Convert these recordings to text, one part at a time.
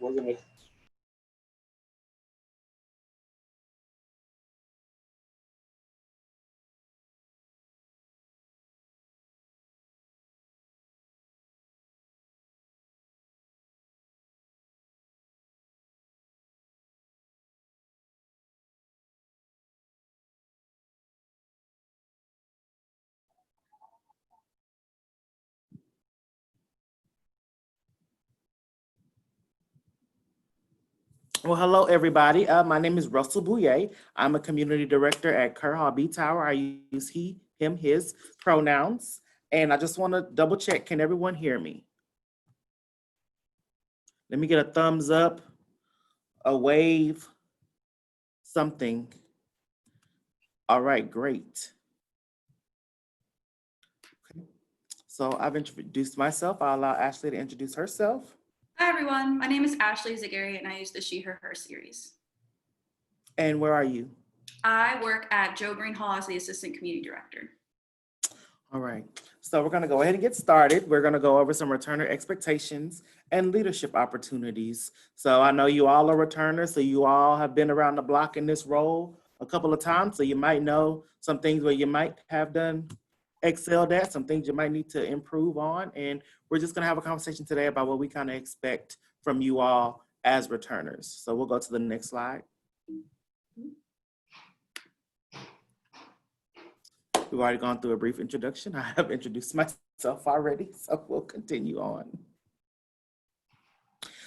we're gonna. Well, hello everybody. My name is Russell Bouyer. I'm a community director at Kerr Hobby Tower. I use he, him, his pronouns, and I just want to double check. Can everyone hear me? Let me get a thumbs up, a wave, something. All right, great. Okay. So I've introduced myself. I'll allow Ashley to introduce herself. Hi everyone, my name is Ashley Yzagguire and I use the She, Her series. And where are you? I work at Joe Green Hall as the Assistant Community Director. All right, so we're going to go ahead and get started. We're going to go over some returner expectations and leadership opportunities. So I know you all are returners, so you all have been around the block in this role a couple of times, so you might know some things where you might have done excelled at, some things you might need to improve on, and we're just going to have a conversation today about what we kind of expect from you all as returners. So we'll go to the next slide. We've already gone through a brief introduction. I have introduced myself already, so we'll continue on.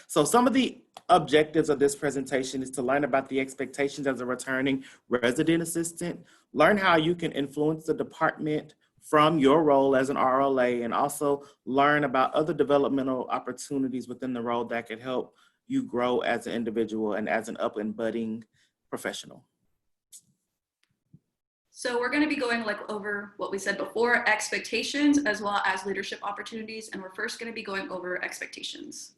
So some of the objectives of this presentation is to learn about the expectations as a returning resident assistant, learn how you can influence the department from your role as an RLA, and also learn about other developmental opportunities within the role that could help you grow as an individual and as an up and budding professional. So we're going to be going over what we said before, expectations as well as leadership opportunities, and we're first going to be going over expectations.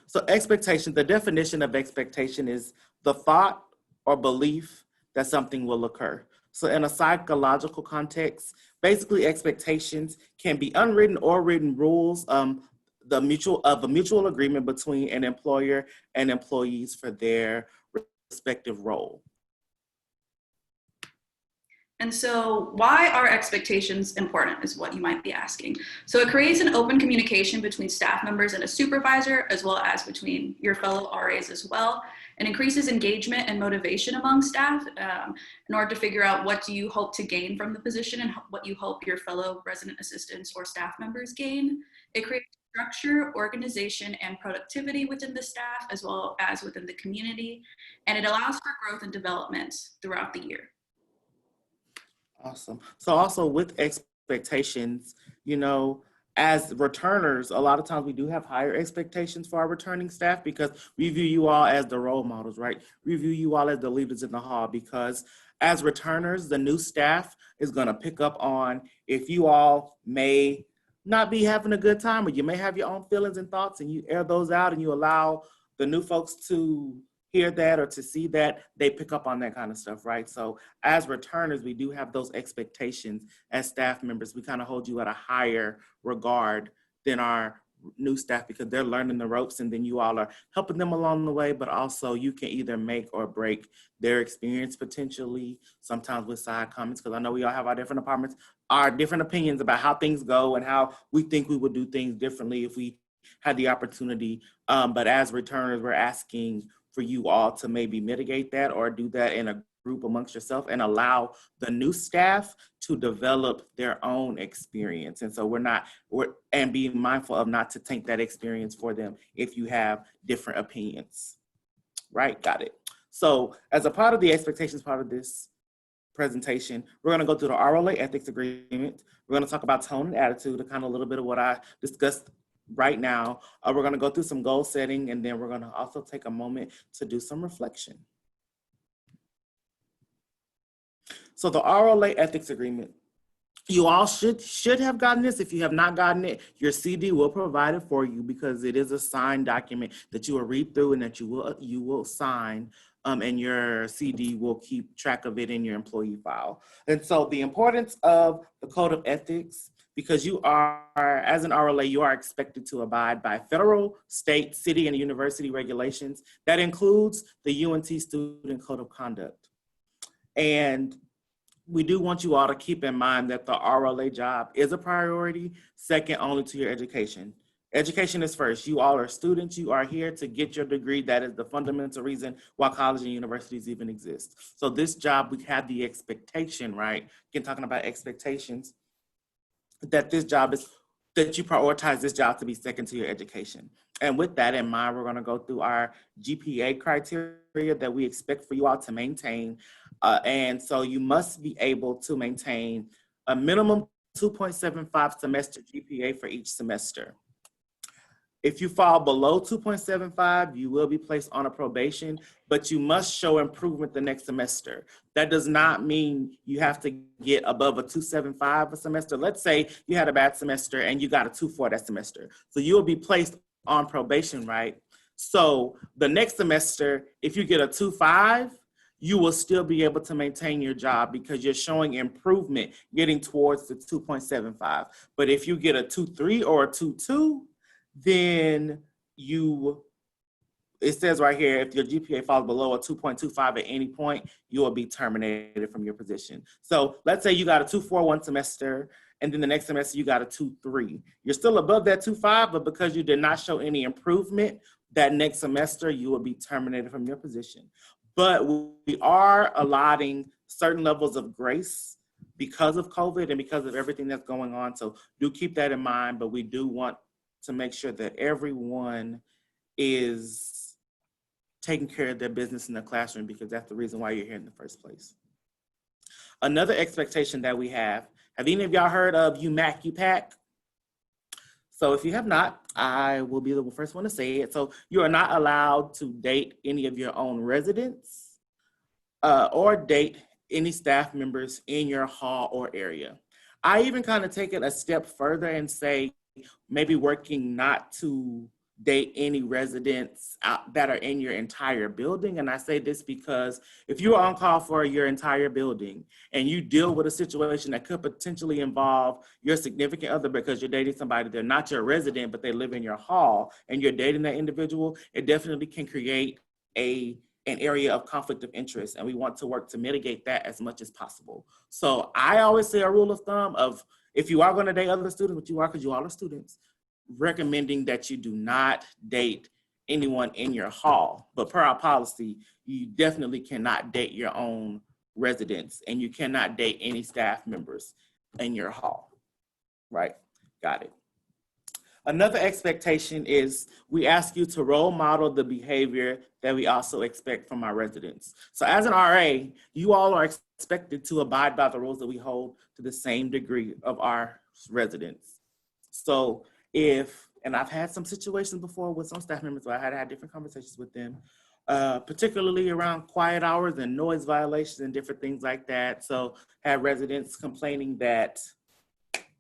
So expectation, the definition of expectation is the thought or belief that something will occur. So in a psychological context, basically expectations can be unwritten or written rules of a mutual agreement between an employer and employees for their respective role. And so why are expectations important is what you might be asking. So it creates an open communication between staff members and a supervisor, as well as between your fellow RAs as well, and increases engagement and motivation among staff in order to figure out what do you hope to gain from the position and what you hope your fellow resident assistants or staff members gain. It creates structure, organization, and productivity within the staff, as well as within the community, and it allows for growth and development throughout the year. Awesome. So also with expectations, you know, as returners, a lot of times we do have higher expectations for our returning staff because we view you all as the role models, right? We view you all as the leaders in the hall because as returners, the new staff is going to pick up on if you all may not be having a good time or you may have your own feelings and thoughts and you air those out and you allow the new folks to hear that or to see that, they pick up on that kind of stuff, right? So as returners, we do have those expectations as staff members. We kind of hold you at a higher regard than our new staff because they're learning the ropes and then you all are helping them along the way, but also you can either make or break their experience potentially, sometimes with side comments, because I know we all have our different departments, our different opinions about how things go and how we think we would do things differently if we had the opportunity. But as returners, we're asking for you all to maybe mitigate that or do that in a group amongst yourself and allow the new staff to develop their own experience. And so we're being mindful of not to taint that experience for them if you have different opinions, right? Got it. So as a part of the expectations part of this presentation, we're going to go through the RLA ethics agreement. We're going to talk about tone and attitude, kind of a little bit of what I discussed right now. We're going to go through some goal setting, and then we're going to also take a moment to do some reflection. So the RLA ethics agreement, you all should have gotten this. If you have not gotten it, your CD will provide it for you because it is a signed document that you will read through and that you will sign, and your CD will keep track of it in your employee file. And so the importance of the code of ethics, because you are, as an RLA, you are expected to abide by federal, state, city, and university regulations. That includes the UNT Student Code of Conduct. And we do want you all to keep in mind that the RLA job is a priority, second only to your education. Education is first. You all are students. You are here to get your degree. That is the fundamental reason why college and universities even exist. So this job, we have the expectation, right? Again, talking about expectations, that this job is, that you prioritize this job to be second to your education. And with that in mind, we're going to go through our GPA criteria that we expect for you all to maintain. And so you must be able to maintain a minimum 2.75 semester GPA for each semester. If you fall below 2.75, you will be placed on a probation, but you must show improvement the next semester. That does not mean you have to get above a 2.75 a semester. Let's say you had a bad semester and you got a 2.4 that semester. So you will be placed on probation, right? So the next semester, if you get a 2.5, you will still be able to maintain your job because you're showing improvement getting towards the 2.75. But if you get a 2.3 or a 2.2, then it says right here, if your GPA falls below a 2.25 at any point, you will be terminated from your position. So let's say you got a 2.4 one semester, and then the next semester you got a 2.3. You're still above that 2.5, but because you did not show any improvement, that next semester you will be terminated from your position. But we are allotting certain levels of grace because of COVID and because of everything that's going on. So do keep that in mind, but we do want to make sure that everyone is taking care of their business in the classroom, because that's the reason why you're here in the first place. Another expectation that we have any of y'all heard of UMAC? So if you have not, I will be the first one to say it. So you are not allowed to date any of your own residents or date any staff members in your hall or area. I even kind of take it a step further and say, maybe working not to date any residents that are in your entire building. And I say this because if you're on call for your entire building and you deal with a situation that could potentially involve your significant other because you're dating somebody, they're not your resident, but they live in your hall and you're dating that individual, it definitely can create an area of conflict of interest. And we want to work to mitigate that as much as possible. So I always say a rule of thumb of, if you are going to date other students, which you are because you all are students, recommending that you do not date anyone in your hall. But per our policy, you definitely cannot date your own residents and you cannot date any staff members in your hall, right? Got it. Another expectation is we ask you to role model the behavior that we also expect from our residents. So as an RA, you all are expected to abide by the rules that we hold to the same degree of our residents. So and I've had some situations before with some staff members where I had different conversations with them, particularly around quiet hours and noise violations and different things like that. So had residents complaining that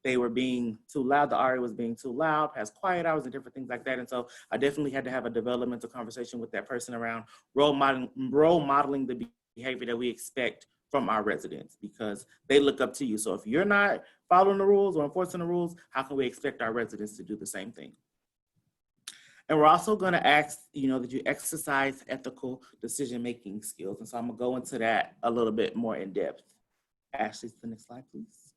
they were being too loud, the RA was being too loud, has quiet hours and different things like that. And so I definitely had to have a developmental conversation with that person around role modeling the behavior that we expect from our residents, because they look up to you. So if you're not following the rules or enforcing the rules, how can we expect our residents to do the same thing? And we're also going to ask, that you exercise ethical decision-making skills. And so I'm going to go into that a little bit more in depth. Ashley, the next slide, please.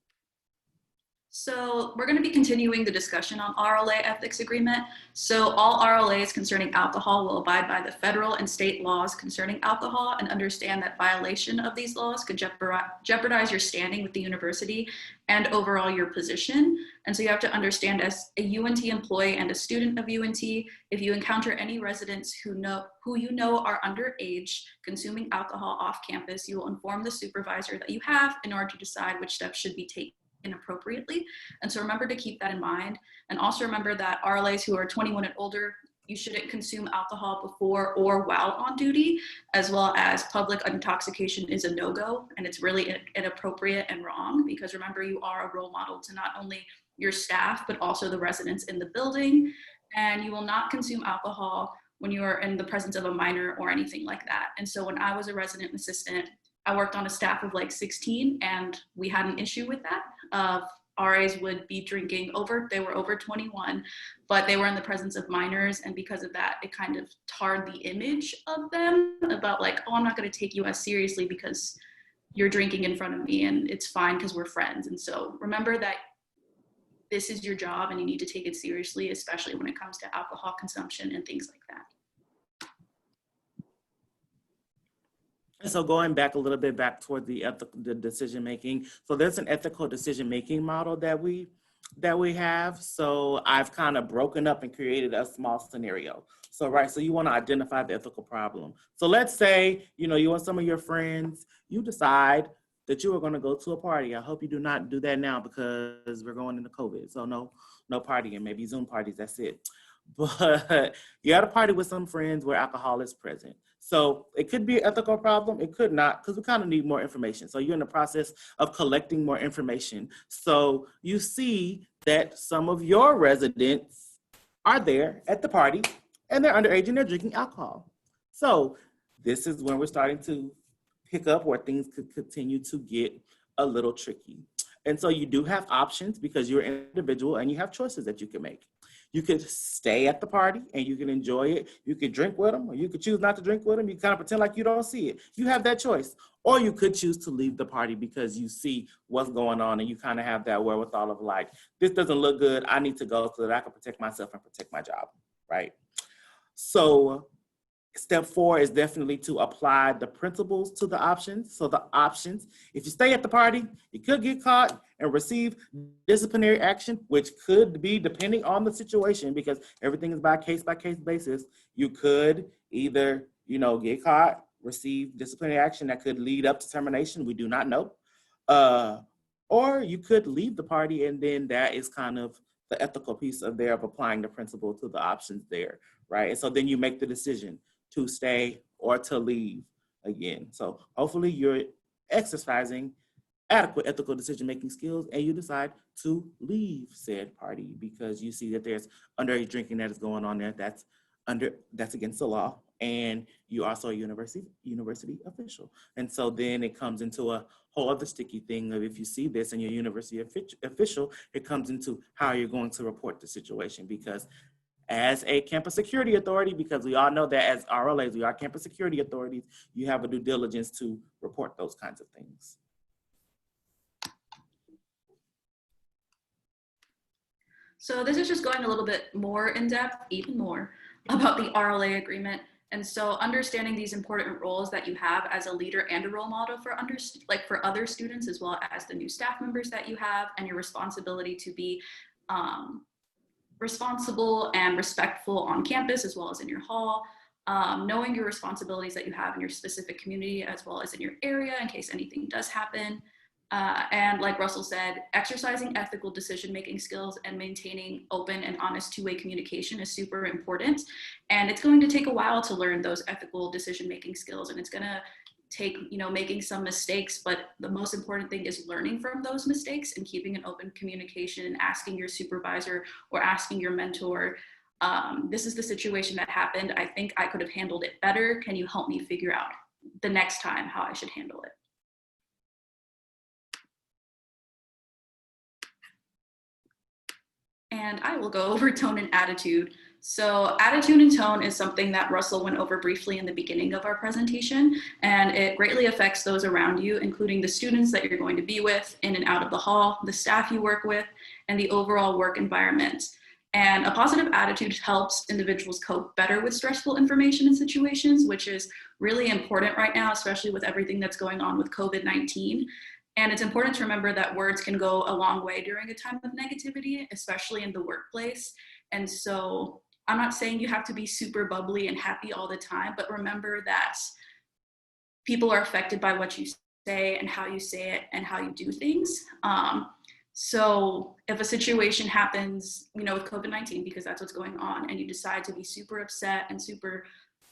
So we're going to be continuing the discussion on RLA ethics agreement. So all RLAs concerning alcohol will abide by the federal and state laws concerning alcohol and understand that violation of these laws could jeopardize your standing with the university and overall your position. And so you have to understand, as a UNT employee and a student of UNT, if you encounter any residents who you know are underage consuming alcohol off campus, you will inform the supervisor that you have in order to decide which steps should be taken inappropriately. And so remember to keep that in mind. And also remember that RLAs who are 21 and older, you shouldn't consume alcohol before or while on duty, as well as public intoxication is a no-go. And it's really inappropriate and wrong, because remember, you are a role model to not only your staff, but also the residents in the building. And you will not consume alcohol when you are in the presence of a minor or anything like that. And so when I was a resident assistant, I worked on a staff of like 16, and we had an issue with that of RAs would be drinking they were over 21, but they were in the presence of minors. And because of that, it kind of tarred the image of them about like, oh, I'm not going to take you as seriously because you're drinking in front of me, and it's fine because we're friends. And so remember that this is your job and you need to take it seriously, especially when it comes to alcohol consumption and things like that. So going back a little bit back toward the decision making. So there's an ethical decision making model that we have. So I've kind of broken up and created a small scenario. So so you want to identify the ethical problem. So let's say you and some of your friends, you decide that you are going to go to a party. I hope you do not do that now because we're going into COVID. So no partying, maybe Zoom parties. That's it. But you're at a party with some friends where alcohol is present. So it could be an ethical problem. It could not, because we kind of need more information. So you're in the process of collecting more information. So you see that some of your residents are there at the party and they're underage and they're drinking alcohol. So this is when we're starting to pick up where things could continue to get a little tricky. And so you do have options because you're an individual and you have choices that you can make. You could stay at the party and you can enjoy it. You could drink with them, or you could choose not to drink with them. You kind of pretend like you don't see it. You have that choice. Or you could choose to leave the party because you see what's going on and you kind of have that wherewithal of like, this doesn't look good. I need to go so that I can protect myself and protect my job, right? So step 4 is definitely to apply the principles to the options. So the options, if you stay at the party, you could get caught and receive disciplinary action, which could be depending on the situation because everything is by case basis. You could either, get caught, receive disciplinary action that could lead up to termination. We do not know. Or you could leave the party, and then that is kind of the ethical piece of applying the principle to the options there, right? And so then you make the decision to stay or to leave again. So hopefully you're exercising adequate ethical decision-making skills and you decide to leave said party because you see that there's underage drinking that is going on there that's against the law, and you also a university official. And so then it comes into a whole other sticky thing of if you see this and you're a university official, it comes into how you're going to report the situation because as a campus security authority, because we all know that as RLAs, we are campus security authorities, you have a due diligence to report those kinds of things. So this is just going a little bit more in depth, even more, about the RLA agreement. And so understanding these important roles that you have as a leader and a role model for other students, as well as the new staff members that you have, and your responsibility to be responsible and respectful on campus as well as in your hall, knowing your responsibilities that you have in your specific community as well as in your area in case anything does happen. And like Russell said, exercising ethical decision-making skills and maintaining open and honest two-way communication is super important. And it's going to take a while to learn those ethical decision-making skills, and it's gonna take, making some mistakes, but the most important thing is learning from those mistakes and keeping an open communication and asking your supervisor or asking your mentor, this is the situation that happened. I think I could have handled it better. Can you help me figure out the next time how I should handle it? And I will go over tone and attitude. So attitude and tone is something that Russell went over briefly in the beginning of our presentation, and it greatly affects those around you, including the students that you're going to be with in and out of the hall, the staff you work with, and the overall work environment. And a positive attitude helps individuals cope better with stressful information and situations, which is really important right now, especially with everything that's going on with COVID-19. And it's important to remember that words can go a long way during a time of negativity, especially in the workplace. And so I'm not saying you have to be super bubbly and happy all the time, but remember that people are affected by what you say and how you say it and how you do things. So if a situation happens, with COVID-19, because that's what's going on, and you decide to be super upset and super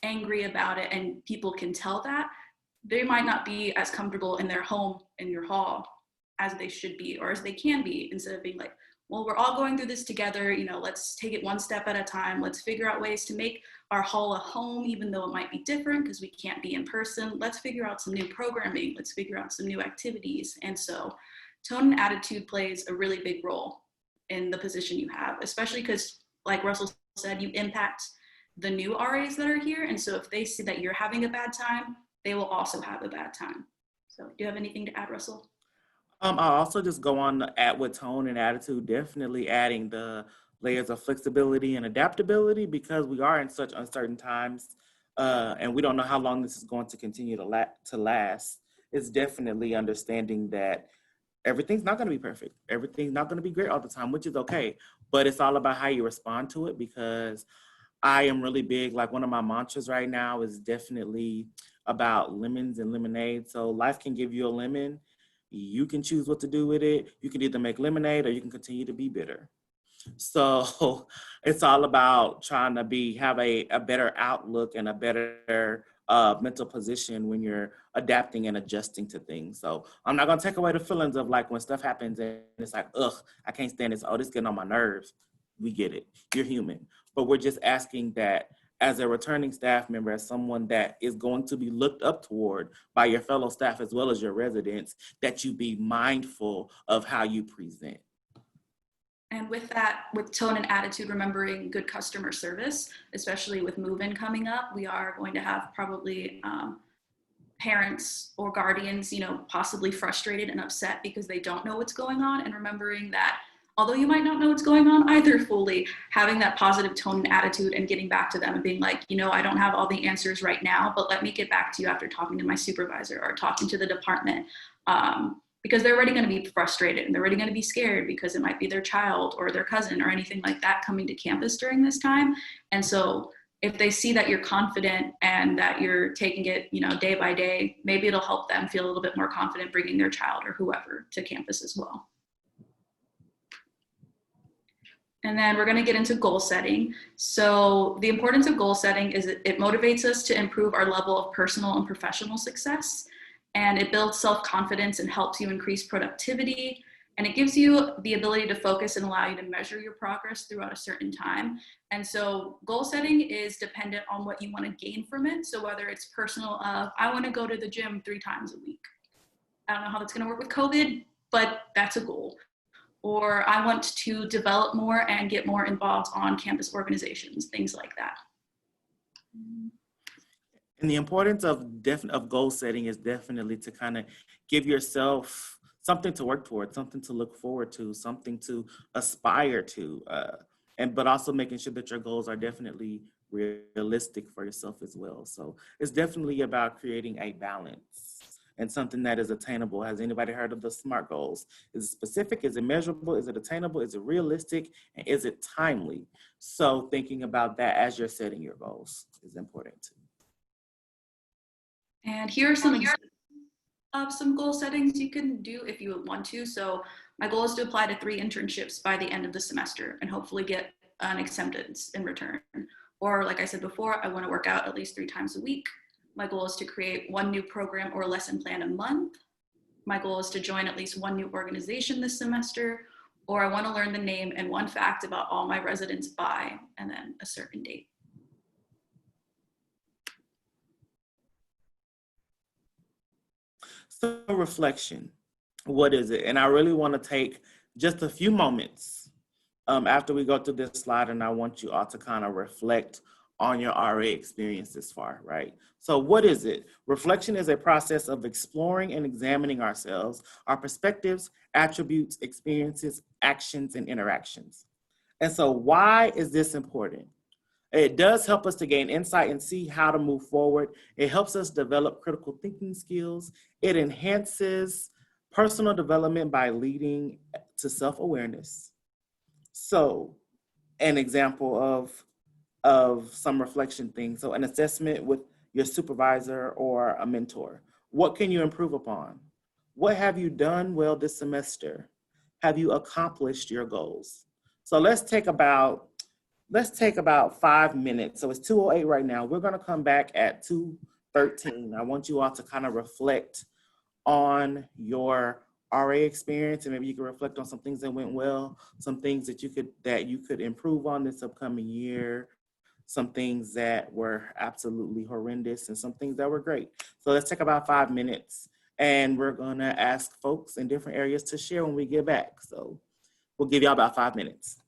angry about it, and people can tell that, they might not be as comfortable in their home, in your hall, as they should be, or as they can be, instead of being like, well, we're all going through this together, let's take it one step at a time. Let's figure out ways to make our hall a home, even though it might be different because we can't be in person. Let's figure out some new programming. Let's figure out some new activities. And so tone and attitude plays a really big role in the position you have, especially because, like Russell said, you impact the new RAs that are here. And so if they see that you're having a bad time, they will also have a bad time. So do you have anything to add, Russell? I'll also just go on to add with tone and attitude, definitely adding the layers of flexibility and adaptability because we are in such uncertain times and we don't know how long this is going to continue to last. It's definitely understanding that everything's not going to be perfect. Everything's not going to be great all the time, which is okay. But it's all about how you respond to it because I am really big. Like one of my mantras right now is definitely about lemons and lemonade. So life can give you a lemon. You can choose what to do with it. You can either make lemonade or you can continue to be bitter. So it's all about trying to have a better outlook and a better mental position when you're adapting and adjusting to things. So I'm not gonna take away the feelings of like when stuff happens and it's like, ugh, I can't stand this. Oh, this is getting on my nerves. We get it. You're human. But we're just asking that as a returning staff member, as someone that is going to be looked up toward by your fellow staff as well as your residents, that you be mindful of how you present. And with that, with tone and attitude, remembering good customer service, especially with move-in coming up, we are going to have probably parents or guardians, possibly frustrated and upset because they don't know what's going on. And remembering that although you might not know what's going on either fully, having that positive tone and attitude and getting back to them and being like, I don't have all the answers right now, but let me get back to you after talking to my supervisor or talking to the department. Because they're already going to be frustrated and they're already going to be scared because it might be their child or their cousin or anything like that coming to campus during this time. And so if they see that you're confident and that you're taking it, day by day, maybe it'll help them feel a little bit more confident bringing their child or whoever to campus as well. And then we're going to get into goal setting. So the importance of goal setting is it motivates us to improve our level of personal and professional success. And it builds self-confidence and helps you increase productivity. And it gives you the ability to focus and allow you to measure your progress throughout a certain time. And so goal setting is dependent on what you want to gain from it. So whether it's personal of, I want to go to the gym 3 times a week. I don't know how that's going to work with COVID, but that's a goal. Or I want to develop more and get more involved on campus organizations, things like that. And the importance of goal setting is definitely to kind of give yourself something to work towards, something to look forward to, something to aspire to, but also making sure that your goals are definitely realistic for yourself as well. So it's definitely about creating a balance and something that is attainable. Has anybody heard of the SMART goals? Is it specific? Is it measurable? Is it attainable? Is it realistic? And is it timely? So thinking about that as you're setting your goals is important too. And here are some examples of some goal settings you can do if you want to. So my goal is to apply to 3 internships by the end of the semester and hopefully get an acceptance in return. Or like I said before, I want to work out at least 3 times a week. My goal is to create 1 new program or lesson plan a month. My goal is to join at least 1 new organization this semester. Or I want to learn the name and 1 fact about all my residents by, and then a certain date. So reflection, what is it? And I really want to take just a few moments after we go through this slide, and I want you all to kind of reflect on your RA experience this far, right? So what is it? Reflection is a process of exploring and examining ourselves, our perspectives, attributes, experiences, actions, and interactions. And so why is this important? It does help us to gain insight and see how to move forward. It helps us develop critical thinking skills. It enhances personal development by leading to self-awareness. So an example of some reflection things. So an assessment with your supervisor or a mentor. What can you improve upon? What have you done well this semester? Have you accomplished your goals? So let's take about 5 minutes. So it's 2:08 right now. We're gonna come back at 2:13. I want you all to kind of reflect on your RA experience, and maybe you can reflect on some things that went well, some things that you could improve on this upcoming year, some things that were absolutely horrendous, and some things that were great. So let's take about 5 minutes, And we're gonna ask folks in different areas to share when we get back. So we'll give y'all about 5 minutes.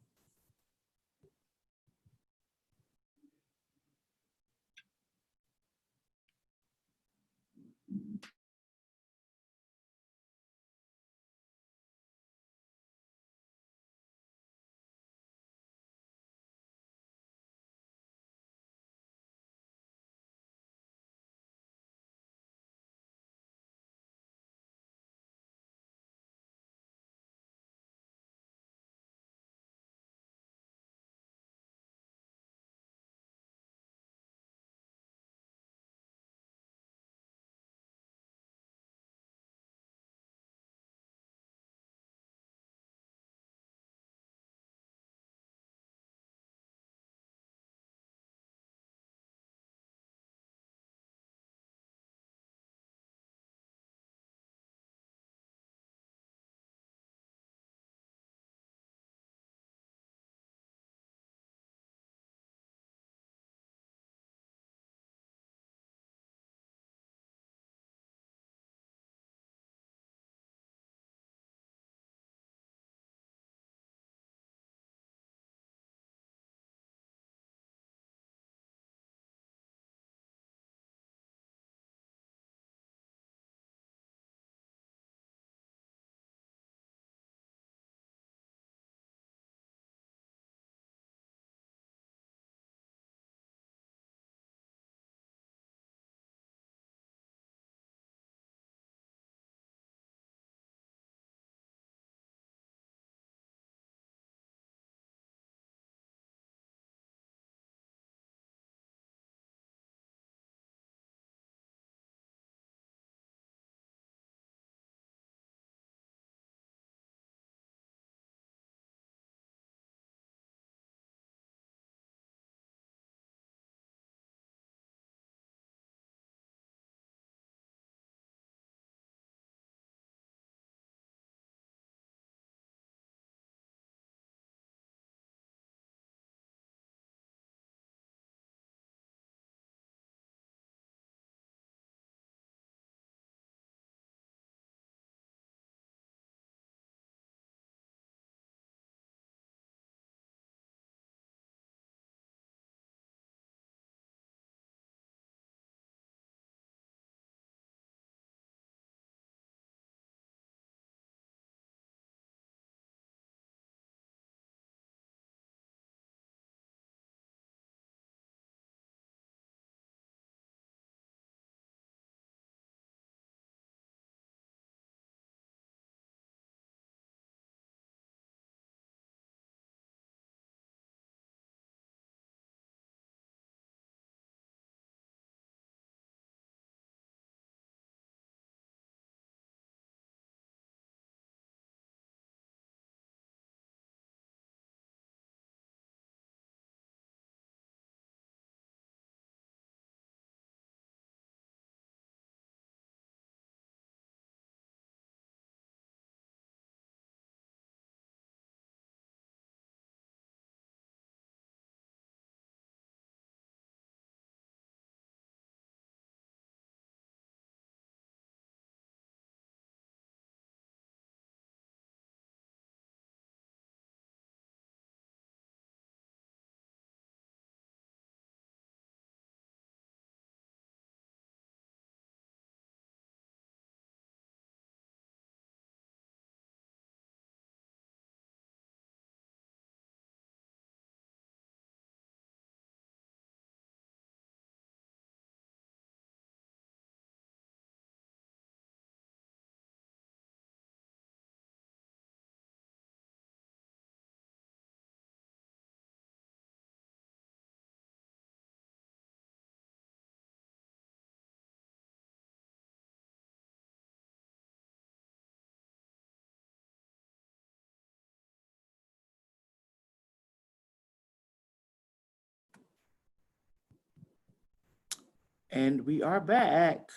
And we are back.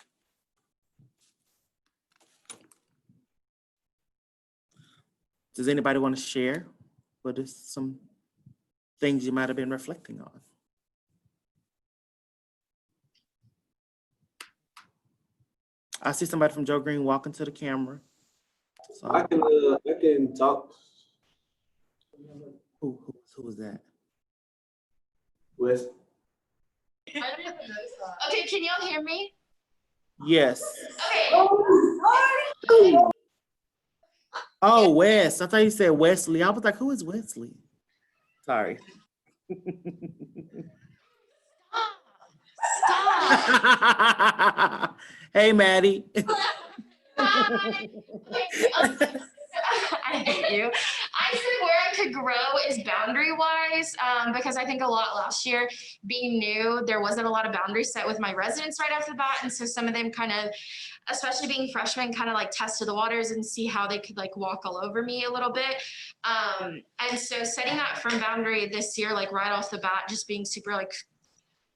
Does anybody want to share what is some things you might have been reflecting on? I see somebody from Joe Green walking to the camera. So I can talk who was that? with. Okay, can y'all hear me? Yes. Okay. Oh, Wes. I thought you said Wesley. I was like, who is Wesley? Sorry. Stop. Hey, Maddie. I hate you. I said where I could grow is boundary wise, because I think a lot last year being new, there wasn't a lot of boundaries set with my residents right off the bat. And so some of them kind of, especially being freshmen, kind of like tested the waters and see how they could like walk all over me a little bit. And so setting that firm boundary this year, like right off the bat, just being super like,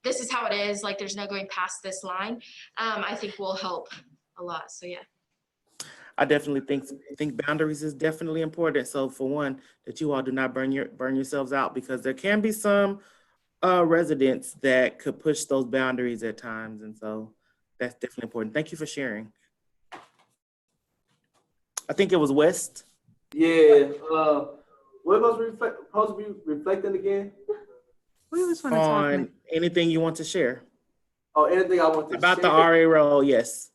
this is how it is, like there's no going past this line, I think will help a lot. So yeah. I definitely think boundaries is definitely important. So for one, that you all do not burn yourselves out, because there can be some residents that could push those boundaries at times, and so that's definitely important. Thank you for sharing. I think it was West. Yeah. What supposed to be reflecting again? We just want to talk. On anything you want to share Oh, anything I want to about share? the RA role. Yes.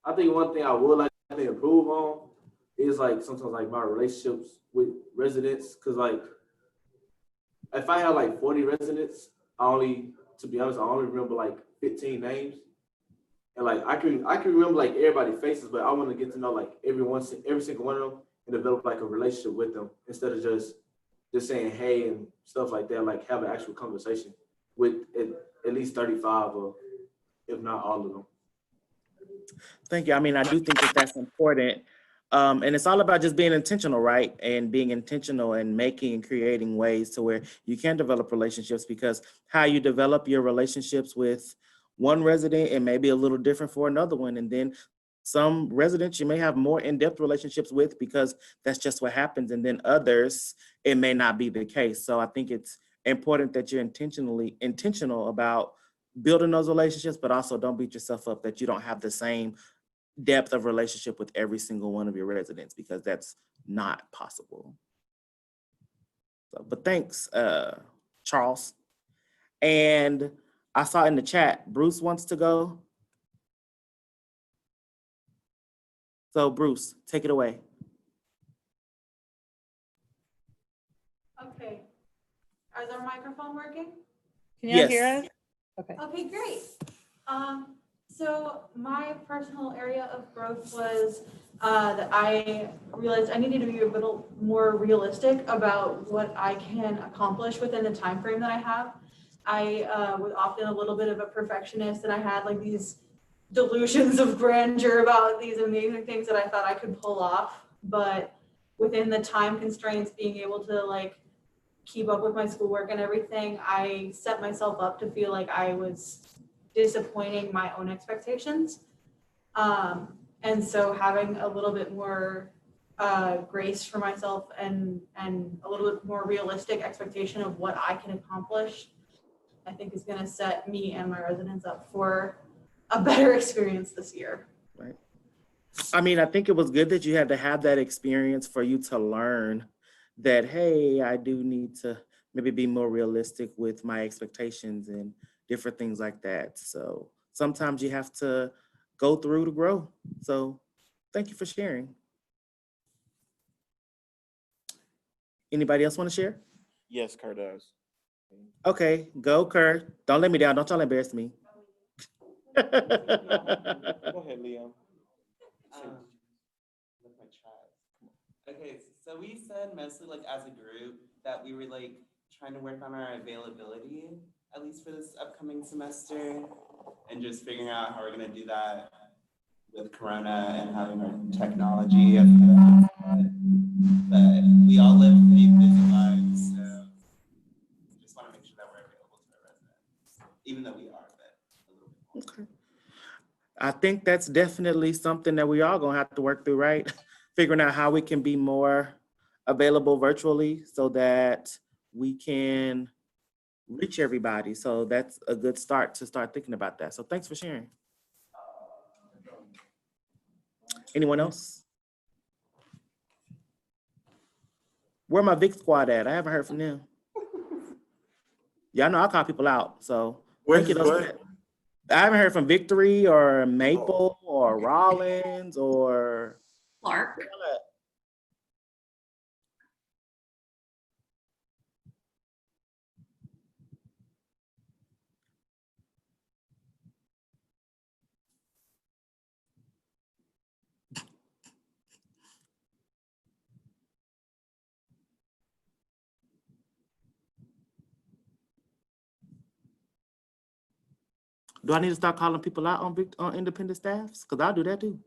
I think one thing I would like to improve on is like sometimes like my relationships with residents, because like if I have like 40 residents, to be honest, I only remember like 15 names, and like I can remember like everybody's faces, but I want to get to know like every single one of them and develop like a relationship with them instead of just saying hey and stuff like that. Like have an actual conversation with at least 35 or if not all of them. Thank you. I mean, I do think that that's important. And it's all about just being intentional, right? And being intentional and making and creating ways to where you can develop relationships, because how you develop your relationships with one resident, it may be a little different for another one. And then some residents you may have more in-depth relationships with because that's just what happens. And then others, it may not be the case. So I think it's important that you're intentional about building those relationships, but also don't beat yourself up that you don't have the same depth of relationship with every single one of your residents, because that's not possible. So, but thanks, Charles. And I saw in the chat, Bruce wants to go. So Bruce, take it away. Okay. Is our microphone working? Can y'all Yes. hear us? Okay. Okay, great. So my personal area of growth was that I realized I needed to be a little more realistic about what I can accomplish within the time frame that I have. I was often a little bit of a perfectionist, and I had like these delusions of grandeur about these amazing things that I thought I could pull off, but within the time constraints, being able to like keep up with my schoolwork and everything, I set myself up to feel like I was disappointing my own expectations. And so having a little bit more grace for myself and a little bit more realistic expectation of what I can accomplish, I think is going to set me and my residents up for a better experience this year. Right. I mean, I think it was good that you had to have that experience for you to learn that, hey, I do need to maybe be more realistic with my expectations and different things like that. So sometimes you have to go through to grow. So thank you for sharing. Anybody else want to share? Yes, Kerr does. Okay, go Kerr. Don't let me down. Don't try to embarrass me. Go ahead, Liam. Okay, so we said mostly like as a group that we were like trying to work on our availability, at least for this upcoming semester, and just figuring out how we're gonna do that with Corona and having our technology. But we all live pretty busy lives, so just want to make sure that we're available to our residents, even though we are, but a little bit more. Okay. I think that's definitely something that we all gonna have to work through, right? Figuring out how we can be more available virtually so that we can reach everybody. So that's a good start to start thinking about that. So thanks for sharing. Anyone else? Where my Vic squad at? I haven't heard from them. Y'all know I call people out, so thank you. Where's what? I haven't heard from Victory or Maple or Rollins or Clark. do I need to start calling people out on independent staffs? Because I'll do that too.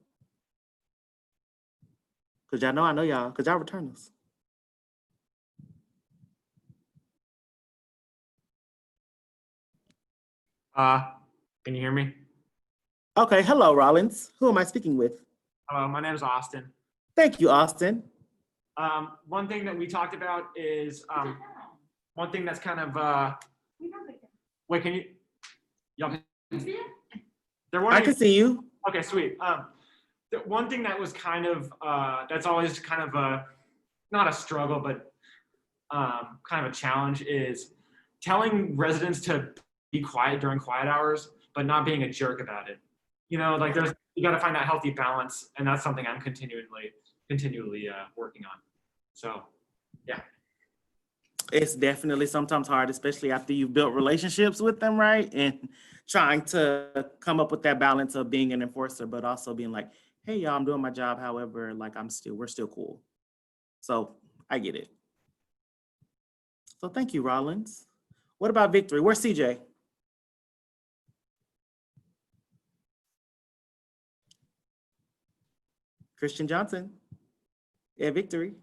Because y'all know I know y'all, because y'all returners. Can you hear me? Okay, hello, Rollins. Who am I speaking with? My name is Austin. Thank you, Austin. One thing that we talked about is one thing that's kind of wait, can you y'all can there weren't I any- can see you. okay, sweet. The one thing that was kind of that's always kind of a not a struggle, but kind of a challenge is telling residents to be quiet during quiet hours, but not being a jerk about it. You know, like you got to find that healthy balance, and that's something I'm continually working on. So, yeah. It's definitely sometimes hard, especially after you've built relationships with them, right? And trying to come up with that balance of being an enforcer, but also being like, hey, y'all, I'm doing my job. However, like we're still cool. So I get it. So thank you, Rollins. What about Victory? Where's CJ? Christian Johnson. Yeah, Victory.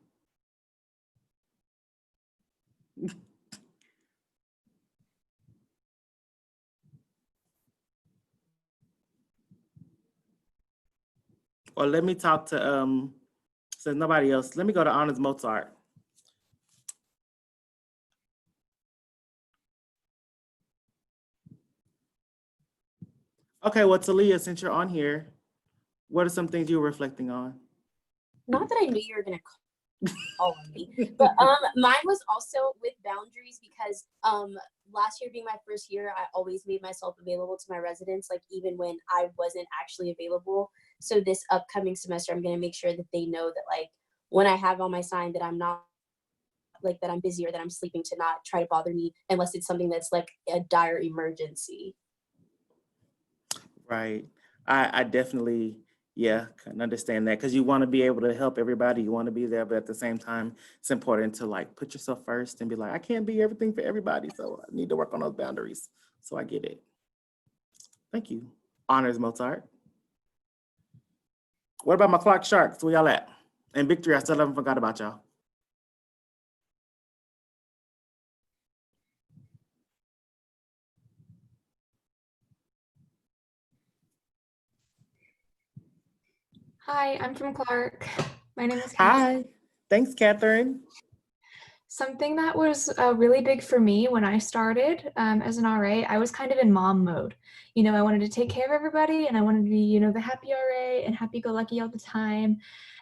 Or let me talk to since nobody else, let me go to Honors Mozart. Okay, well, Talia, since you're on here, what are some things you're reflecting on? Not that I knew you were gonna call on me, but mine was also with boundaries because last year being my first year, I always made myself available to my residents, like even when I wasn't actually available. So this upcoming semester, I'm gonna make sure that they know that like when I have on my sign that I'm not like that I'm busy or that I'm sleeping, to not try to bother me unless it's something that's like a dire emergency. Right. I definitely, yeah, can understand that because you want to be able to help everybody. You want to be there, but at the same time, it's important to like put yourself first and be like, I can't be everything for everybody. So I need to work on those boundaries. So I get it. Thank you. Honors Mozart. What about my Clark Sharks? Where y'all at? And Victory, I still haven't forgot about y'all. Hi, I'm from Clark. My name is Catherine. Hi. Thanks, Catherine. Something that was really big for me when I started as an RA, I was kind of in mom mode. You know, I wanted to take care of everybody and I wanted to be, you know, the happy RA and happy-go-lucky all the time.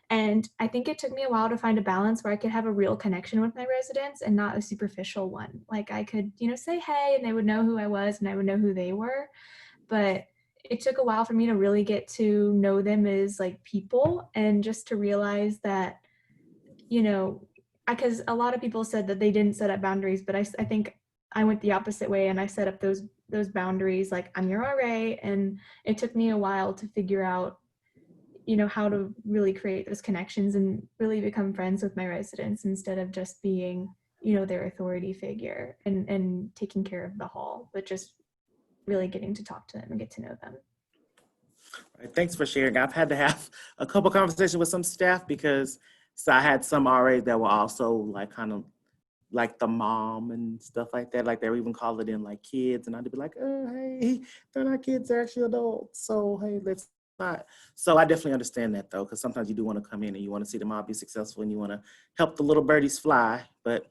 And I think it took me a while to find a balance where I could have a real connection with my residents and not a superficial one. Like I could, you know, say hey and they would know who I was and I would know who they were. But it took a while for me to really get to know them as like people and just to realize that, you know, because a lot of people said that they didn't set up boundaries, but I think I went the opposite way and I set up those boundaries. Like I'm your RA, and it took me a while to figure out, you know, how to really create those connections and really become friends with my residents instead of just being, you know, their authority figure and taking care of the hall, but just really getting to talk to them and get to know them. Right, thanks for sharing. I've had to have a couple conversations with some staff because I had some RAs that were also like kind of like the mom and stuff like that. Like they were even call it in like kids, and I'd be like, oh, hey, they're not kids, they're actually adults. So hey, let's not. So I definitely understand that though, because sometimes you do want to come in and you want to see them all be successful and you want to help the little birdies fly. But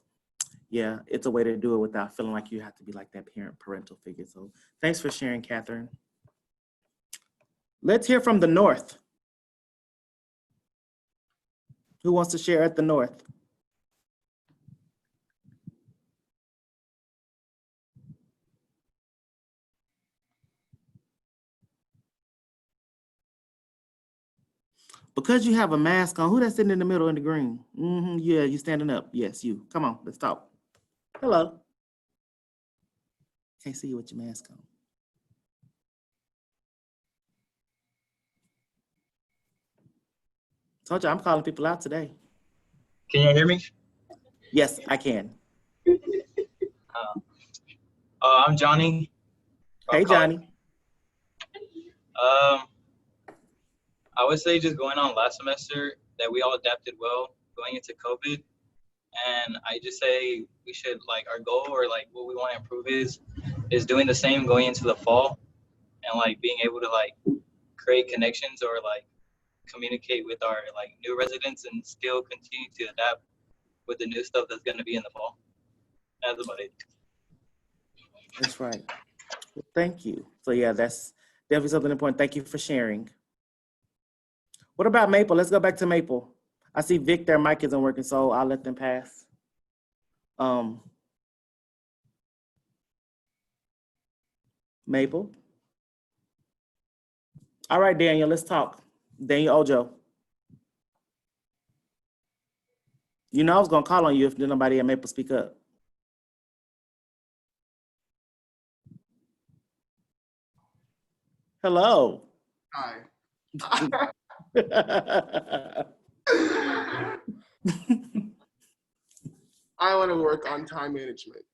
yeah, it's a way to do it without feeling like you have to be like that parental figure. So thanks for sharing, Catherine. Let's hear from the North. Who wants to share at the North? Because you have a mask on, who that's sitting in the middle in the green? Yeah, you standing up. Yes, you. Come on, let's talk. Hello. Can't see you with your mask on. Told you I'm calling people out today. Can you hear me? Yes, I can. I'm Johnny. Hey, Johnny. I would say just going on last semester that we all adapted well going into COVID. And I just say we should like our goal or like what we want to improve is doing the same going into the fall and like being able to like create connections or like communicate with our like new residents and still continue to adapt with the new stuff that's going to be in the fall. That's about it. That's right. Well, thank you. So yeah, that's definitely something important. Thank you for sharing. What about Maple? Let's go back to Maple. I see Vic, their mic isn't working, so I'll let them pass. Maple. All right, Daniel, let's talk. Daniel Ojo. You know I was gonna call on you if nobody at Maple speak up. Hello. Hi. I want to work on time management.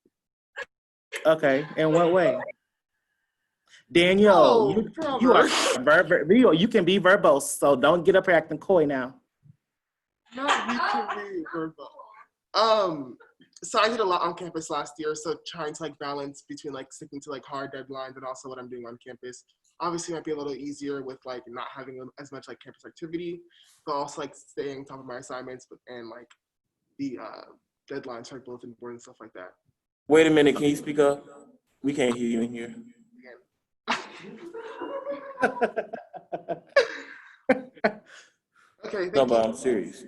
Okay, in what way? Daniel, you can be verbose, so don't get up here acting coy now. No, you can be verbal. So I did a lot on campus last year, so trying to like balance between like sticking to like hard deadlines and also what I'm doing on campus. Obviously might be a little easier with like not having as much like campus activity, but also like staying on top of my assignments and like the deadlines for bulletin board and stuff like that. Wait a minute, can you speak up? We can't hear you in here. Okay, No, but I'm serious.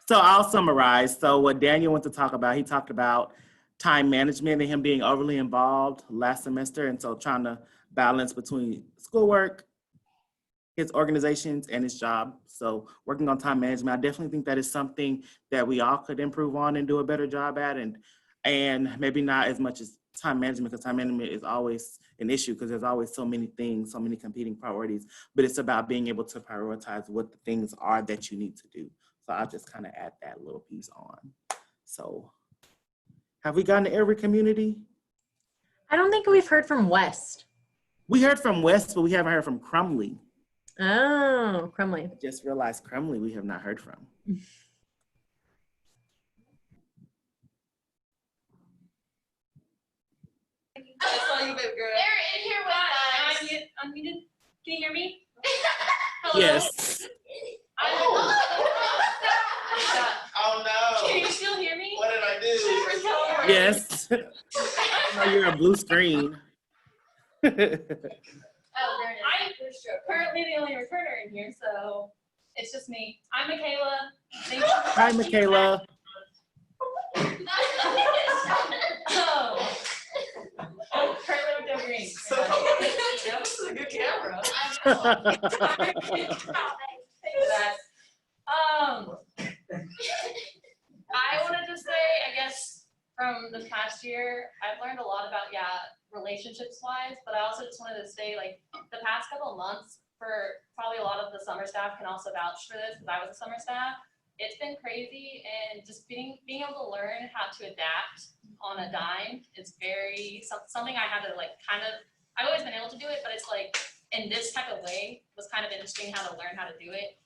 So I'll summarize. So what Daniel went to talk about, he talked about time management and him being overly involved last semester. And so trying to balance between schoolwork, his organizations, and his job. So working on time management, I definitely think that is something that we all could improve on and do a better job at. And maybe not as much as time management, because time management is always an issue because there's always so many things, so many competing priorities, but it's about being able to prioritize what the things are that you need to do. So I'll just kind of add that little piece on. So have we gotten to every community? I don't think we've heard from West. We heard from West, but we haven't heard from Crumley. Oh, Crumley. I just realized Crumley we have not heard from. I saw you, baby girl. They're in here with us. I'm unmuted. Can you hear me? Yes. Oh no. Can you still hear me? What did I do? Yes. Oh, you're a blue screen. Oh, there it is. I'm currently the only returner in here, so it's just me. I'm Michaela. Hi, Michaela. Oh, currently with the green. Yeah, this is a good camera. I wanted to say, I guess, from this past year, I've learned a lot about, relationships wise, but I also just wanted to say, like, the past couple of months, for probably a lot of the summer staff can also vouch for this, because I was a summer staff. It's been crazy, and just being able to learn how to adapt on a dime is something I had to like I've always been able to do it, but it's like in this type of way was kind of interesting how to learn how to do it.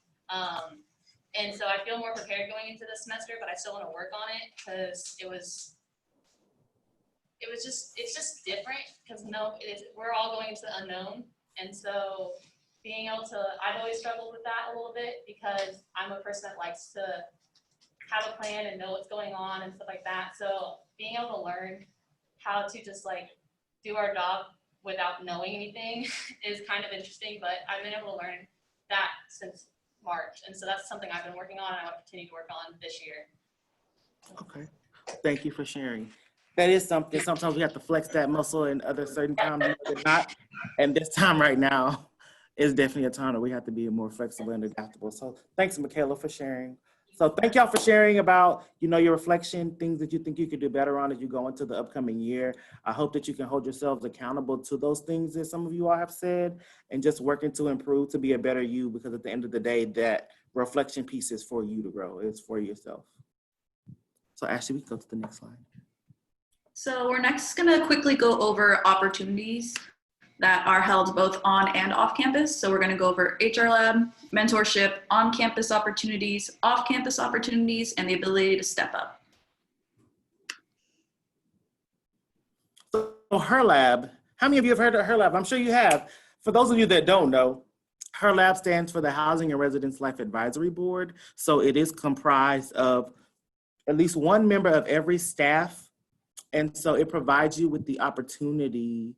And so I feel more prepared going into this semester, but I still want to work on it because it's just different because we're all going into the unknown. And so being able to, I've always struggled with that a little bit because I'm a person that likes to have a plan and know what's going on and stuff like that. So being able to learn how to just like do our job without knowing anything is kind of interesting, but I've been able to learn that since March. And so that's something I've been working on and I want to continue to work on this year. Okay, thank you for sharing. That is something, sometimes we have to flex that muscle and other certain times we did not. And this time right now is definitely a time that we have to be more flexible and adaptable. So thanks, Michaela, for sharing. So thank y'all for sharing about, your reflection, things that you think you could do better on as you go into the upcoming year. I hope that you can hold yourselves accountable to those things that some of you all have said and just working to improve, to be a better you, because at the end of the day, that reflection piece is for you to grow. It's for yourself. So Ashley, we can go to the next slide. So we're next gonna quickly go over opportunities that are held both on and off campus. So we're gonna go over HR Lab, mentorship, on-campus opportunities, off-campus opportunities, and the ability to step up. So Her Lab, how many of you have heard of Her Lab? I'm sure you have. For those of you that don't know, Her Lab stands for the Housing and Residence Life Advisory Board. So it is comprised of at least one member of every staff. And so it provides you with the opportunity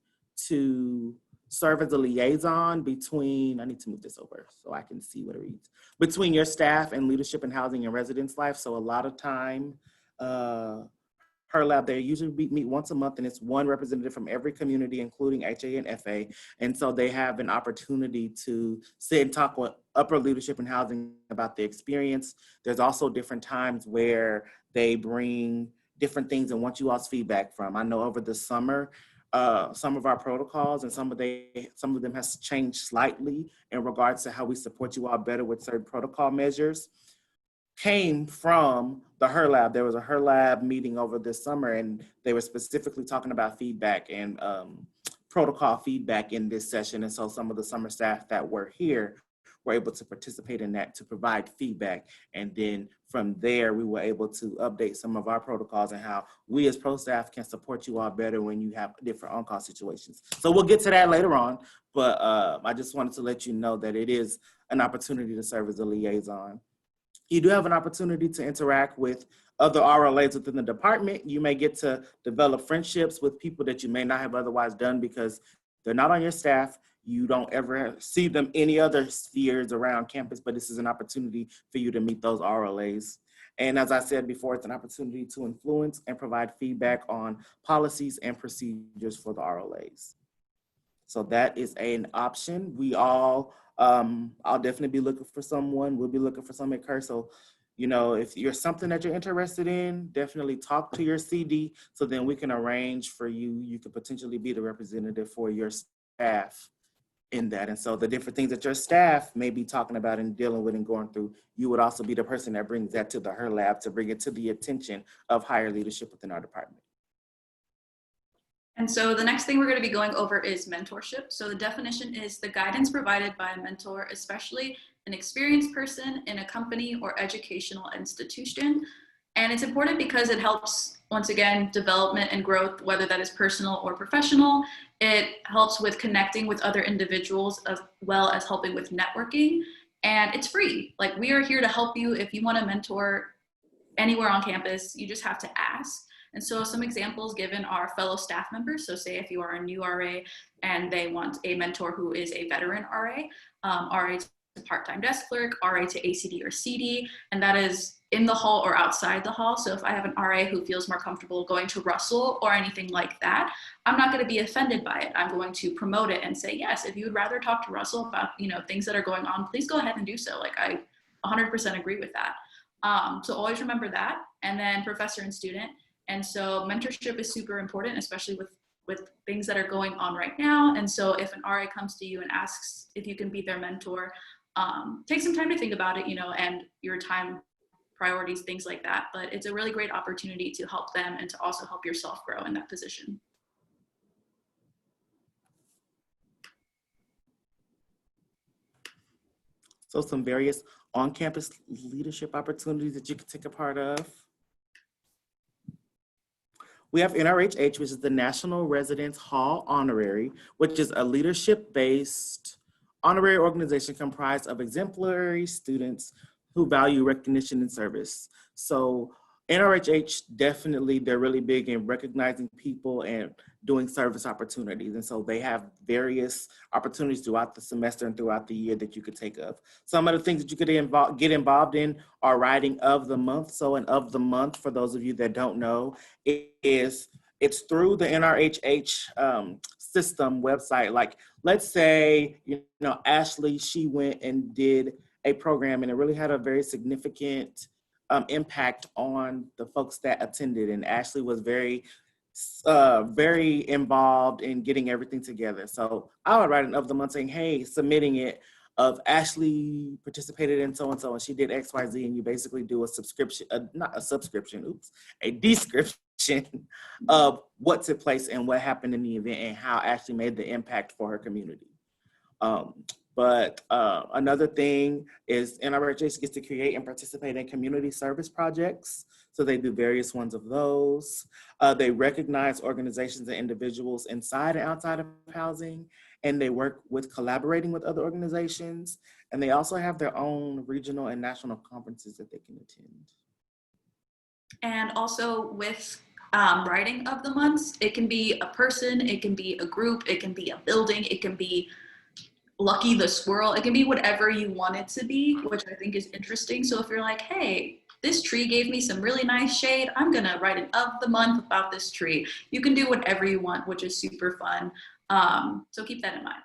to serve as a liaison between, I need to move this over so I can see what it reads, between your staff and leadership in housing and residence life. So a lot of time, Her Lab, they usually meet once a month, and it's one representative from every community, including HA and FA. And so they have an opportunity to sit and talk with upper leadership in housing about their experience. There's also different times where they bring different things and want you all's feedback from. I know over the summer, some of our protocols and some of them has changed slightly in regards to how we support you all better with certain protocol measures, came from the Her Lab. There was a Her Lab meeting over this summer, and they were specifically talking about feedback and protocol feedback in this session. And so some of the summer staff that were here were able to participate in that to provide feedback. And then from there, we were able to update some of our protocols and how we as pro staff can support you all better when you have different on-call situations. So we'll get to that later on, but I just wanted to let you know that it is an opportunity to serve as a liaison. You do have an opportunity to interact with other RLAs within the department. You may get to develop friendships with people that you may not have otherwise done because they're not on your staff. You don't ever see them any other spheres around campus, but this is an opportunity for you to meet those RLAs. And as I said before, it's an opportunity to influence and provide feedback on policies and procedures for the RLAs. So that is an option. We all, I'll definitely be looking for someone. We'll be looking for some at Kerr. So, if you're something that you're interested in, definitely talk to your CD so then we can arrange for you. You could potentially be the representative for your staff in that. And so the different things that your staff may be talking about and dealing with and going through, you would also be the person that brings that to the Her Lab to bring it to the attention of higher leadership within our department. And so the next thing we're going to be going over is mentorship. So the definition is the guidance provided by a mentor, especially an experienced person in a company or educational institution. And it's important because it helps, once again, development and growth, whether that is personal or professional. It helps with connecting with other individuals as well as helping with networking. And it's free. Like, we are here to help you. If you want to mentor anywhere on campus, you just have to ask. And so some examples given are fellow staff members. So say if you are a new RA and they want a mentor who is a veteran RA, RA to part-time desk clerk, RA to ACD or CD, and that is in the hall or outside the hall. So if I have an RA who feels more comfortable going to Russell or anything like that, I'm not going to be offended by it. I'm going to promote it and say, yes, if you would rather talk to Russell about, things that are going on, please go ahead and do so. Like, I 100% agree with that. So always remember that. And then professor and student. And so mentorship is super important, especially with things that are going on right now. And so if an RA comes to you and asks if you can be their mentor, take some time to think about it, and your time priorities, things like that. But it's a really great opportunity to help them and to also help yourself grow in that position. So some various on-campus leadership opportunities that you can take a part of. We have NRHH, which is the National Residence Hall Honorary, which is a leadership-based honorary organization comprised of exemplary students who value recognition and service. So NRHH, definitely, they're really big in recognizing people and doing service opportunities. And so they have various opportunities throughout the semester and throughout the year that you could take of. Some of the things that you could get involved in are writing of the month. So an of the month, for those of you that don't know, it's through the NRHH system website. Like, let's say, Ashley, she went and did a program and it really had a very significant impact on the folks that attended. And Ashley was very involved in getting everything together. So I would write an of the month saying, hey, submitting it of Ashley participated in so-and-so and she did X, Y, Z, and you basically do a subscription, not a subscription, a description of what took place and what happened in the event and how Ashley made the impact for her community. But another thing is NRHS gets to create and participate in community service projects. So they do various ones of those. They recognize organizations and individuals inside and outside of housing, and they work with collaborating with other organizations. And they also have their own regional and national conferences that they can attend. And also with writing of the months, it can be a person, it can be a group, it can be a building, it can be Lucky the squirrel, it can be whatever you want it to be, which I think is interesting. So if you're like, hey, this tree gave me some really nice shade, I'm gonna write an of the month about this tree. You can do whatever you want, which is super fun. So keep that in mind.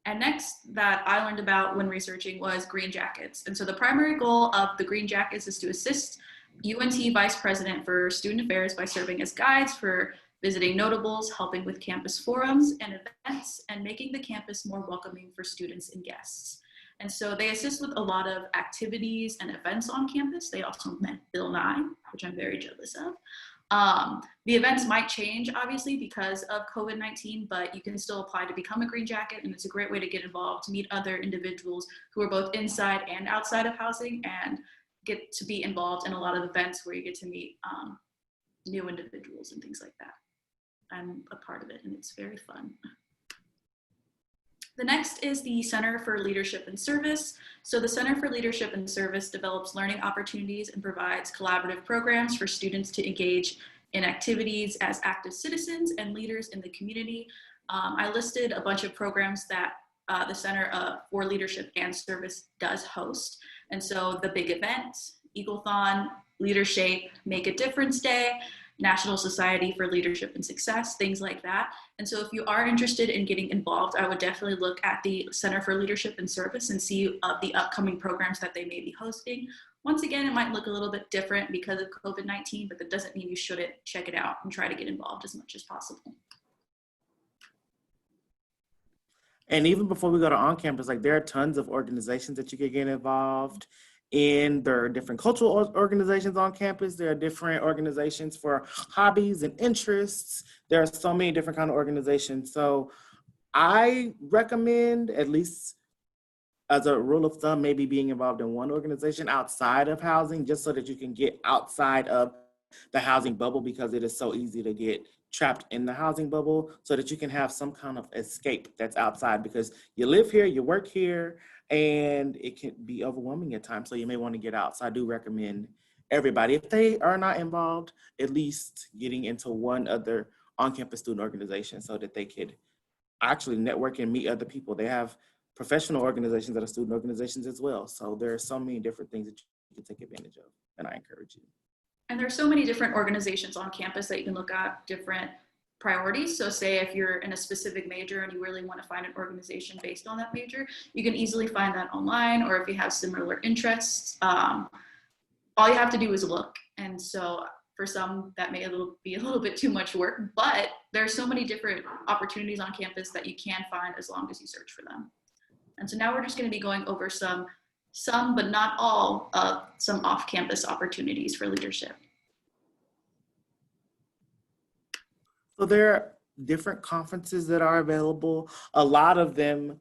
And next that I learned about when researching was green jackets. And so the primary goal of the green jackets is to assist UNT Vice President for Student Affairs by serving as guides for visiting notables, helping with campus forums and events, and making the campus more welcoming for students and guests. And so they assist with a lot of activities and events on campus. They also met Bill Nye, which I'm very jealous of. The events might change, obviously, because of COVID-19, but you can still apply to become a Green Jacket, and it's a great way to get involved, to meet other individuals who are both inside and outside of housing, and get to be involved in a lot of events where you get to meet new individuals and things like that. I'm a part of it, and it's very fun. The next is the Center for Leadership and Service. So the Center for Leadership and Service develops learning opportunities and provides collaborative programs for students to engage in activities as active citizens and leaders in the community. I listed a bunch of programs that the Center for Leadership and Service does host. And so the big events, Eagleathon, Leadership, Make a Difference Day, National Society for Leadership and Success, things like that. And so if you are interested in getting involved, I would definitely look at the Center for Leadership and Service and see the upcoming programs that they may be hosting. Once again, it might look a little bit different because of COVID-19, but that doesn't mean you shouldn't check it out and try to get involved as much as possible. And even before we go to on-campus, like there are tons of organizations that you could get involved in. There are different cultural organizations on campus. There are different organizations for hobbies and interests. There are so many different kind of organizations. So I recommend, at least as a rule of thumb, maybe being involved in one organization outside of housing, just so that you can get outside of the housing bubble, because it is so easy to get trapped in the housing bubble, so that you can have some kind of escape that's outside, because you live here, you work here, and it can be overwhelming at times. So you may want to get out. So I do recommend everybody, if they are not involved, at least getting into one other on-campus student organization so that they could actually network and meet other people. They have professional organizations that are student organizations as well. So there are so many different things that you can take advantage of, and I encourage you. And there's so many different organizations on campus that you can look at different priorities. So say if you're in a specific major and you really want to find an organization based on that major, you can easily find that online, or if you have similar interests, all you have to do is look. And so for some, that may be a little bit too much work, but there's so many different opportunities on campus that you can find as long as you search for them. And so now we're just going to be going over some but not all of some off-campus opportunities for leadership. So there are different conferences that are available. A lot of them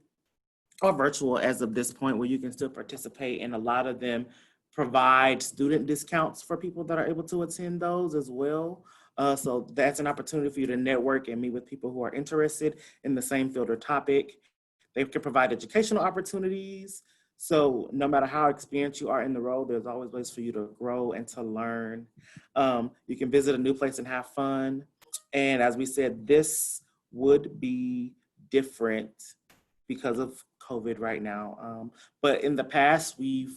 are virtual as of this point, where you can still participate, and a lot of them provide student discounts for people that are able to attend those as well. So that's an opportunity for you to network and meet with people who are interested in the same field or topic. They can provide educational opportunities, So no matter how experienced you are in the role, there's always ways for you to grow and to learn. You can visit a new place and have fun. And as we said, this would be different because of COVID right now. But in the past, the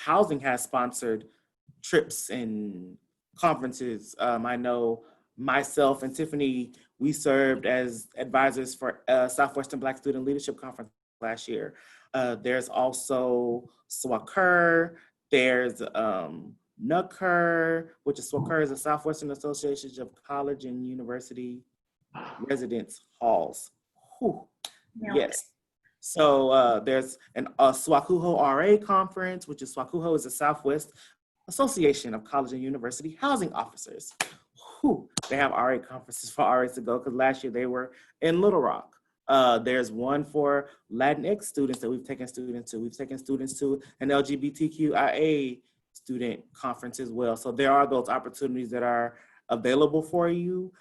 housing has sponsored trips and conferences. I know myself and Tiffany, we served as advisors for Southwestern Black Student Leadership Conference last year. There's also SWACUR, there's NUCUR, which is SWACUR is the Southwestern Association of College and University Residence Halls. Whew. Yes. So there's a SWACUHO RA conference, which is SWACUHO is the Southwest Association of College and University Housing Officers. Whew. They have RA conferences for RAs to go because last year they were in Little Rock. There's one for Latinx students that we've taken students to. We've taken students to an LGBTQIA student conference as well. So there are those opportunities that are available for you.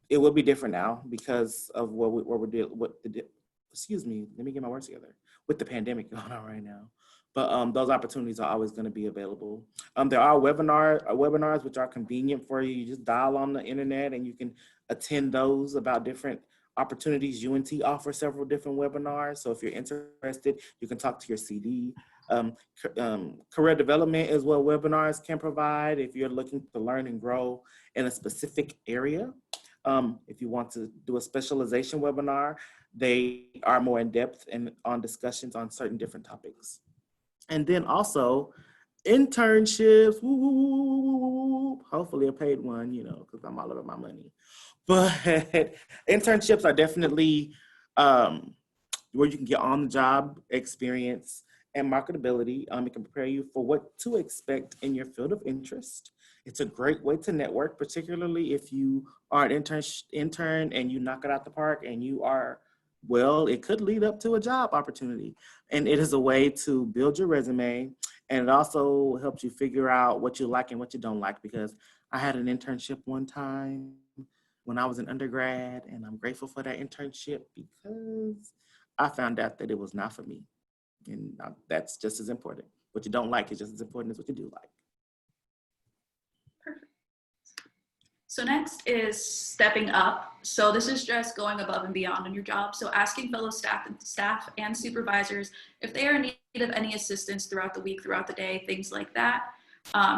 It will be different now because of what we're dealing with. Excuse me, let me get my words together. With the pandemic going on right now. But those opportunities are always going to be available. There are webinars which are convenient for you. You just dial on the internet and you can attend those about different opportunities. UNT offers several different webinars. So if you're interested, you can talk to your CD. Career development is what webinars can provide if you're looking to learn and grow in a specific area. If you want to do a specialization webinar, they are more in depth and on discussions on certain different topics. And then also internships, hopefully a paid one, because I'm all about my money. But internships are definitely where you can get on the job experience and marketability. It can prepare you for what to expect in your field of interest. It's a great way to network, particularly if you are an intern and you knock it out the park and you are, well, it could lead up to a job opportunity. And it is a way to build your resume. And it also helps you figure out what you like and what you don't like, because I had an internship one time when I was an undergrad, and I'm grateful for that internship because I found out that it was not for me. And that's just as important. What you don't like is just as important as what you do like. So next is stepping up. So this is just going above and beyond in your job. So asking fellow staff and supervisors if they are in need of any assistance throughout the week, throughout the day, things like that.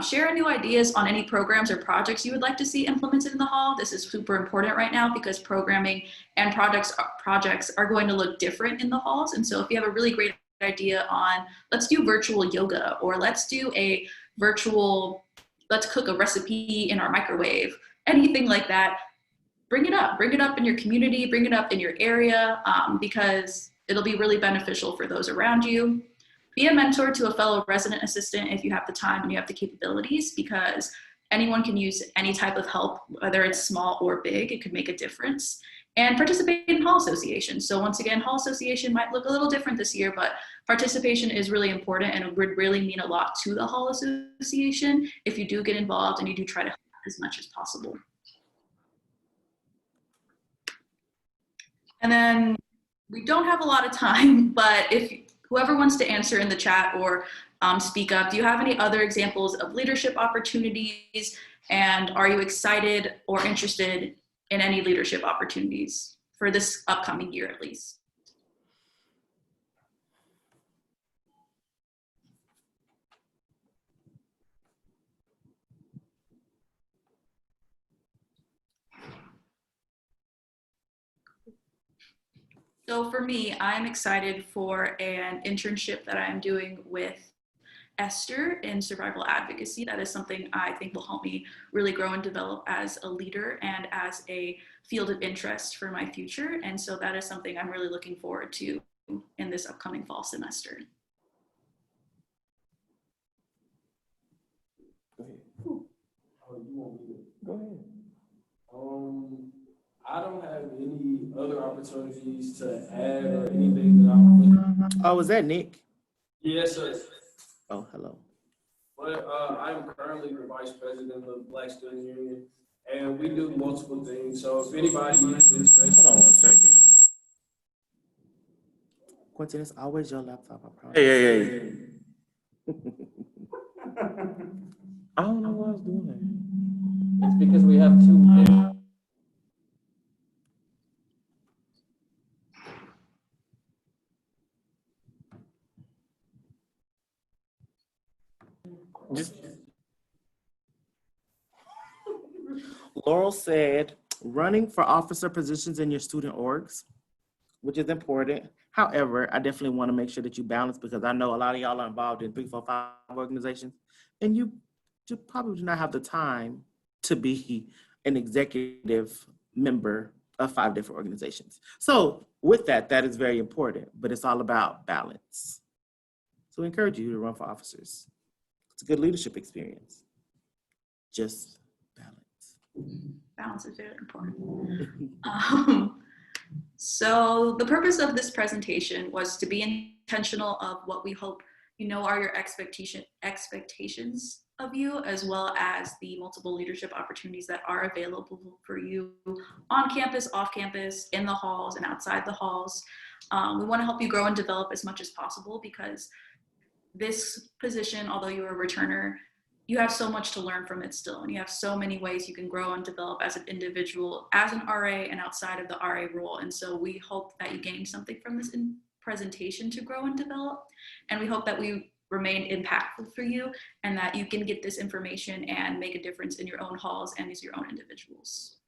Share new ideas on any programs or projects you would like to see implemented in the hall. This is super important right now because programming and projects are going to look different in the halls. And so if you have a really great idea on, let's do virtual yoga, or let's do a virtual, let's cook a recipe in our microwave, anything like that, bring it up in your community, bring it up in your area, because it'll be really beneficial for those around you. Be a mentor to a fellow resident assistant if you have the time and you have the capabilities, because anyone can use any type of help, whether it's small or big, it could make a difference. And participate in hall associations. So once again, hall association might look a little different this year, but participation is really important and it would really mean a lot to the hall association if you do get involved and you do try to help as much as possible. And then we don't have a lot of time, but if whoever wants to answer in the chat or speak up, do you have any other examples of leadership opportunities? And are you excited or interested in any leadership opportunities for this upcoming year at least? So for me, I'm excited for an internship that I'm doing with Esther in survival advocacy. That is something I think will help me really grow and develop as a leader and as a field of interest for my future. And so that is something I'm really looking forward to in this upcoming fall semester. Go ahead. Oh, you want me to? Go ahead. I don't have any other opportunities to add or anything that I'm. Oh, was that Nick? Yes, sir. Oh, hello. But I'm currently the vice president of the Black Student Union, and we do multiple things. So if anybody is interested, hold on one second. Quentin, it's always your laptop, I promise. Hey. I don't know what I was doing. It's because we have two. Just Laurel said, running for officer positions in your student orgs, which is important. However, I definitely want to make sure that you balance because I know a lot of y'all are involved in 3, 4, 5 organizations, and you probably do not have the time to be an executive member of 5 different organizations. So with that, that is very important, but it's all about balance. So we encourage you to run for officers. It's a good leadership experience. Just balance. Balance is very important. So the purpose of this presentation was to be intentional of what we hope are your expectations of you, as well as the multiple leadership opportunities that are available for you on campus, off campus, in the halls, and outside the halls. We want to help you grow and develop as much as possible because this position, although you're a returner, you have so much to learn from it still, and you have so many ways you can grow and develop as an individual, as an RA, and outside of the RA role. And so we hope that you gain something from this presentation to grow and develop, and we hope that we remain impactful for you and that you can get this information and make a difference in your own halls and as your own individuals.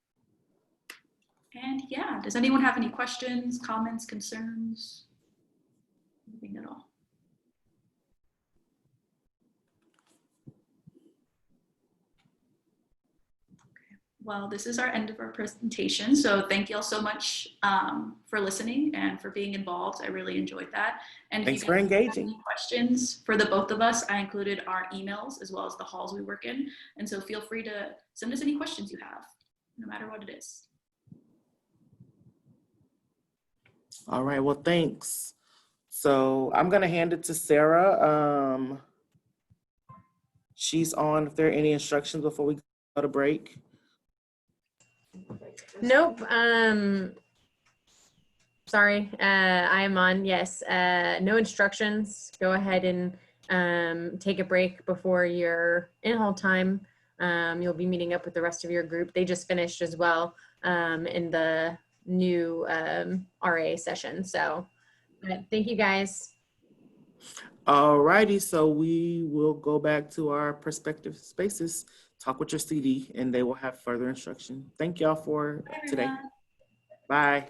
And yeah, does anyone have any questions, comments, concerns? Anything at all? Well, this is our end of our presentation. So thank you all so much for listening and for being involved. I really enjoyed that. And Thanks if for you guys have engaging. any questions for the both of us, I included our emails as well as the halls we work in. And so feel free to send us any questions you have, no matter what it is. All right, well, thanks. So I'm gonna hand it to Sarah. She's on, if there are any instructions before we go to break. Nope. Sorry, I am on. Yes. No instructions. Go ahead and take a break before your in-hall time. You'll be meeting up with the rest of your group. They just finished as well in the new RA session. So thank you guys. All righty, so we will go back to our prospective spaces, talk with your CD, and they will have further instruction. Thank y'all for today. Bye.